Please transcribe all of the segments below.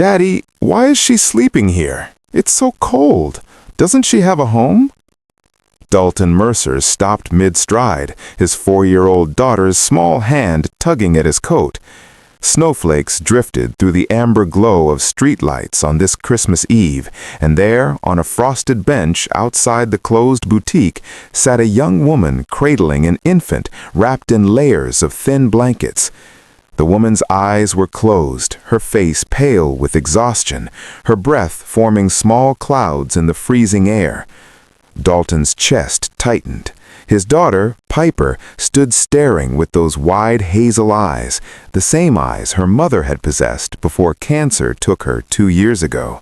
Daddy, why is she sleeping here? It's so cold. Doesn't she have a home? Dalton Mercer stopped mid-stride, his 4-year-old daughter's small hand tugging at his coat. Snowflakes drifted through the amber glow of streetlights on this Christmas Eve, and there, on a frosted bench outside the closed boutique, sat a young woman cradling an infant wrapped in layers of thin blankets. The woman's eyes were closed, her face pale with exhaustion, her breath forming small clouds in the freezing air. Dalton's chest tightened. His daughter, Piper, stood staring with those wide hazel eyes, the same eyes her mother had possessed before cancer took her 2 years ago.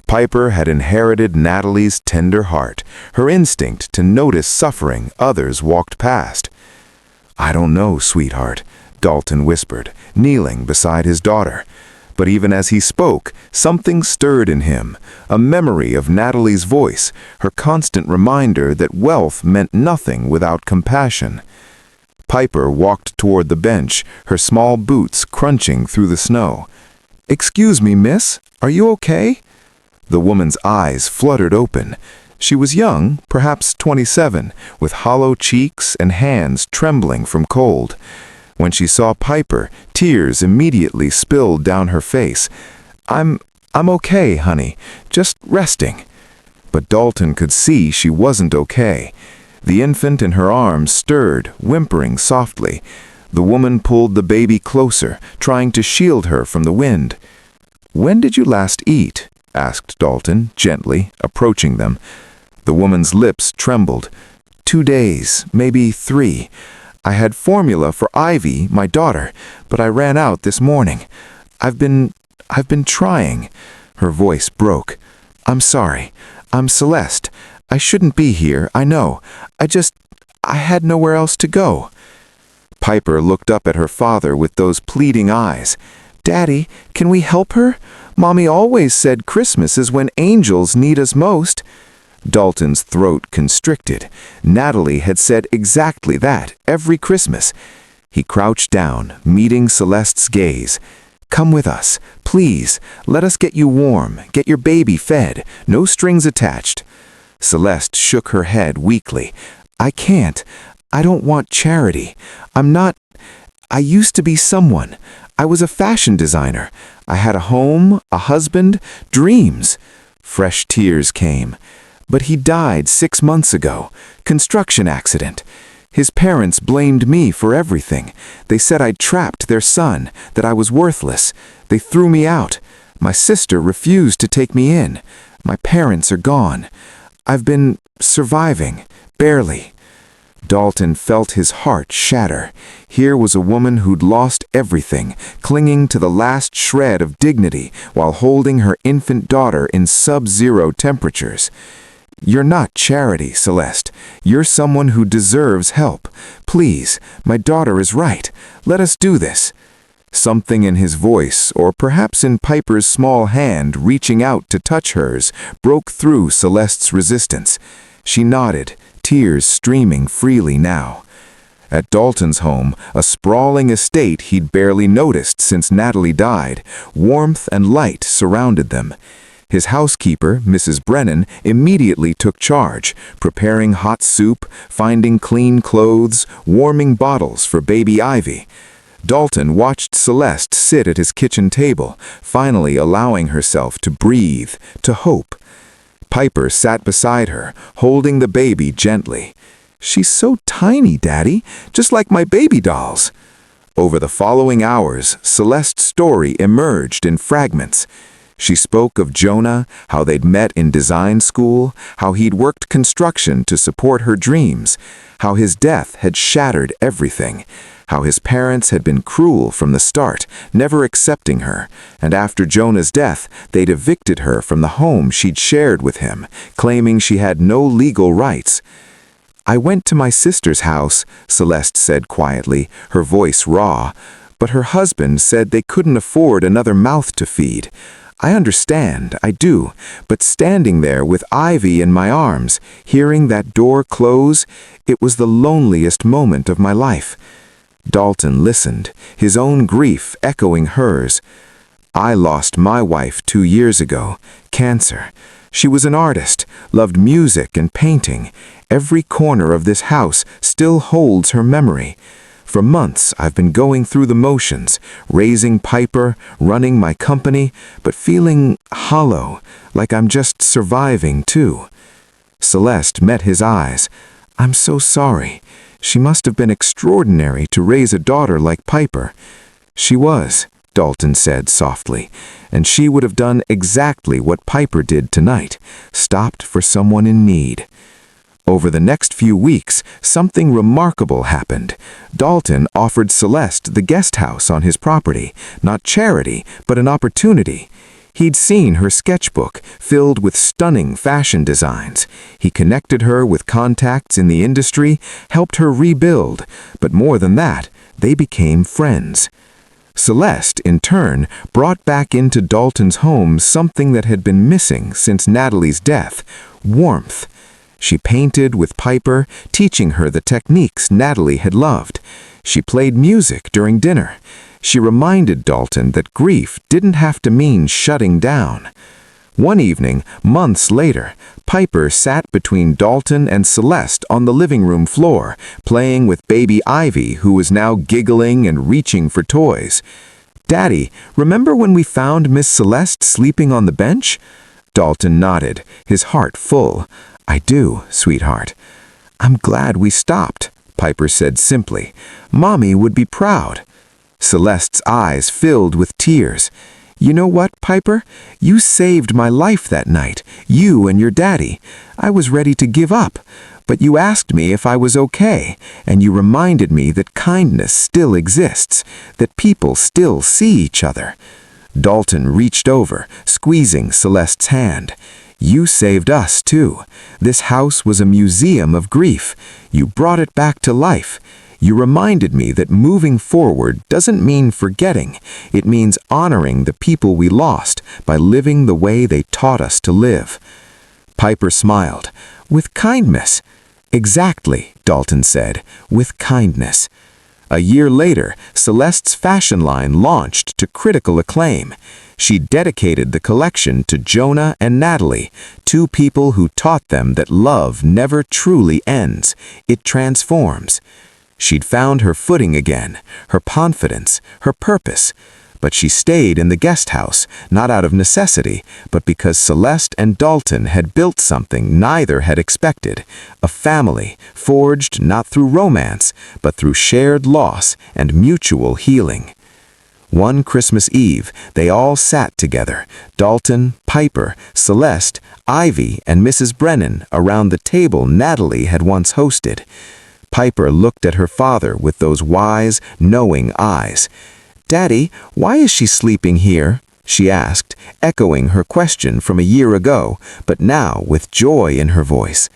Piper had inherited Natalie's tender heart, her instinct to notice suffering others walked past. "I don't know, sweetheart," Dalton whispered, kneeling beside his daughter. But even as he spoke, something stirred in him, a memory of Natalie's voice, her constant reminder that wealth meant nothing without compassion. Piper walked toward the bench, her small boots crunching through the snow. "Excuse me, miss, are you okay?" The woman's eyes fluttered open. She was young, perhaps 27, with hollow cheeks and hands trembling from cold. When she saw Piper, tears immediately spilled down her face. I'm okay, honey. Just resting." But Dalton could see she wasn't okay. The infant in her arms stirred, whimpering softly. The woman pulled the baby closer, trying to shield her from the wind. "When did you last eat?" asked Dalton, gently, approaching them. The woman's lips trembled. "2 days, maybe 3. I had formula for Ivy, my daughter, but I ran out this morning. I've been trying." Her voice broke. "I'm sorry. I'm Celeste. I shouldn't be here, I know. I had nowhere else to go." Piper looked up at her father with those pleading eyes. "Daddy, can we help her? Mommy always said Christmas is when angels need us most." Dalton's throat constricted. Natalie had said exactly that every Christmas. He crouched down, meeting Celeste's gaze. "Come with us, please. Let us get you warm, get your baby fed, no strings attached." Celeste shook her head weakly. "I can't. I don't want charity. I used to be someone. I was a fashion designer. I had a home, a husband, dreams." Fresh tears came. "But he died 6 months ago. Construction accident. His parents blamed me for everything. They said I'd trapped their son, that I was worthless. They threw me out. My sister refused to take me in. My parents are gone. I've been surviving, barely." Dalton felt his heart shatter. Here was a woman who'd lost everything, clinging to the last shred of dignity while holding her infant daughter in sub-zero temperatures. "You're not charity, Celeste. You're someone who deserves help. Please, my daughter is right. Let us do this." Something in his voice, or perhaps in Piper's small hand reaching out to touch hers, broke through Celeste's resistance. She nodded, tears streaming freely now. At Dalton's home, a sprawling estate he'd barely noticed since Natalie died, warmth and light surrounded them. His housekeeper, Mrs. Brennan, immediately took charge, preparing hot soup, finding clean clothes, warming bottles for baby Ivy. Dalton watched Celeste sit at his kitchen table, finally allowing herself to breathe, to hope. Piper sat beside her, holding the baby gently. "She's so tiny, Daddy, just like my baby dolls." Over the following hours, Celeste's story emerged in fragments. She spoke of Jonah, how they'd met in design school, how he'd worked construction to support her dreams, how his death had shattered everything, how his parents had been cruel from the start, never accepting her, and after Jonah's death, they'd evicted her from the home she'd shared with him, claiming she had no legal rights. "I went to my sister's house," Celeste said quietly, her voice raw, "but her husband said they couldn't afford another mouth to feed. I understand, I do, but standing there with Ivy in my arms, hearing that door close, it was the loneliest moment of my life." Dalton listened, his own grief echoing hers. I lost my wife 2 years ago, cancer. She was an artist, loved music and painting. Every corner of this house still holds her memory. For months, I've been going through the motions, raising Piper, running my company, but feeling hollow, like I'm just surviving too. Celeste met his eyes. I'm so sorry. She must have been extraordinary to raise a daughter like Piper. She was, Dalton said softly, and she would have done exactly what Piper did tonight, stopped for someone in need. Over the next few weeks, something remarkable happened. Dalton offered Celeste the guest house on his property, not charity, but an opportunity. He'd seen her sketchbook, filled with stunning fashion designs. He connected her with contacts in the industry, helped her rebuild, but more than that, they became friends. Celeste, in turn, brought back into Dalton's home something that had been missing since Natalie's death: warmth. She painted with Piper, teaching her the techniques Natalie had loved. She played music during dinner. She reminded Dalton that grief didn't have to mean shutting down. One evening, months later, Piper sat between Dalton and Celeste on the living room floor, playing with baby Ivy, who was now giggling and reaching for toys. "Daddy, remember when we found Miss Celeste sleeping on the bench?" Dalton nodded, his heart full. "I do, sweetheart." "I'm glad we stopped," Piper said simply. "Mommy would be proud." Celeste's eyes filled with tears. "You know what, Piper? You saved my life that night, you and your daddy. I was ready to give up, but you asked me if I was okay, and you reminded me that kindness still exists, that people still see each other." Dalton reached over, squeezing Celeste's hand. "You saved us, too. This house was a museum of grief. You brought it back to life. You reminded me that moving forward doesn't mean forgetting. It means honoring the people we lost by living the way they taught us to live." Piper smiled. "With kindness." "Exactly," Dalton said, "with kindness." A year later, Celeste's fashion line launched to critical acclaim. She dedicated the collection to Jonah and Natalie, two people who taught them that love never truly ends. It transforms. She'd found her footing again, her confidence, her purpose. But she stayed in the guest house, not out of necessity, but because Celeste and Dalton had built something neither had expected: a family forged not through romance, but through shared loss and mutual healing. One Christmas Eve, they all sat together, Dalton, Piper, Celeste, Ivy, and Mrs. Brennan, around the table Natalie had once hosted. Piper looked at her father with those wise, knowing eyes. "Daddy, why is she sleeping here?" she asked, echoing her question from a year ago, but now with joy in her voice.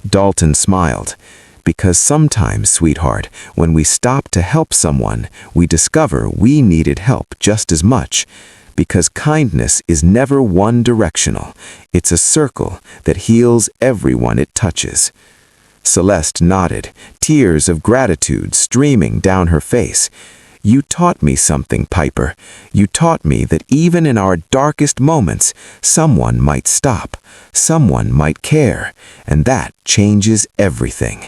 Dalton smiled. "Because sometimes, sweetheart, when we stop to help someone, we discover we needed help just as much. Because kindness is never one-directional. It's a circle that heals everyone it touches." Celeste nodded, tears of gratitude streaming down her face. "You taught me something, Piper. You taught me that even in our darkest moments, someone might stop, someone might care, and that changes everything."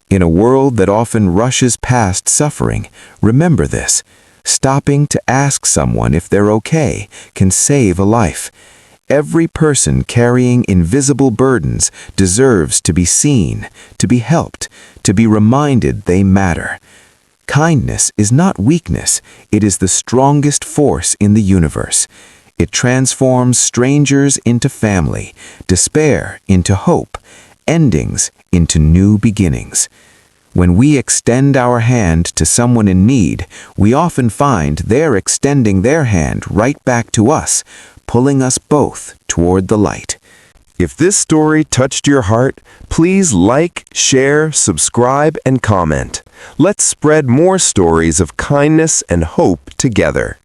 In a world that often rushes past suffering, remember this: stopping to ask someone if they're okay can save a life. Every person carrying invisible burdens deserves to be seen, to be helped, to be reminded they matter. Kindness is not weakness, it is the strongest force in the universe. It transforms strangers into family, despair into hope, endings into new beginnings. When we extend our hand to someone in need, we often find they're extending their hand right back to us, pulling us both toward the light. If this story touched your heart, please like, share, subscribe, and comment. Let's spread more stories of kindness and hope together.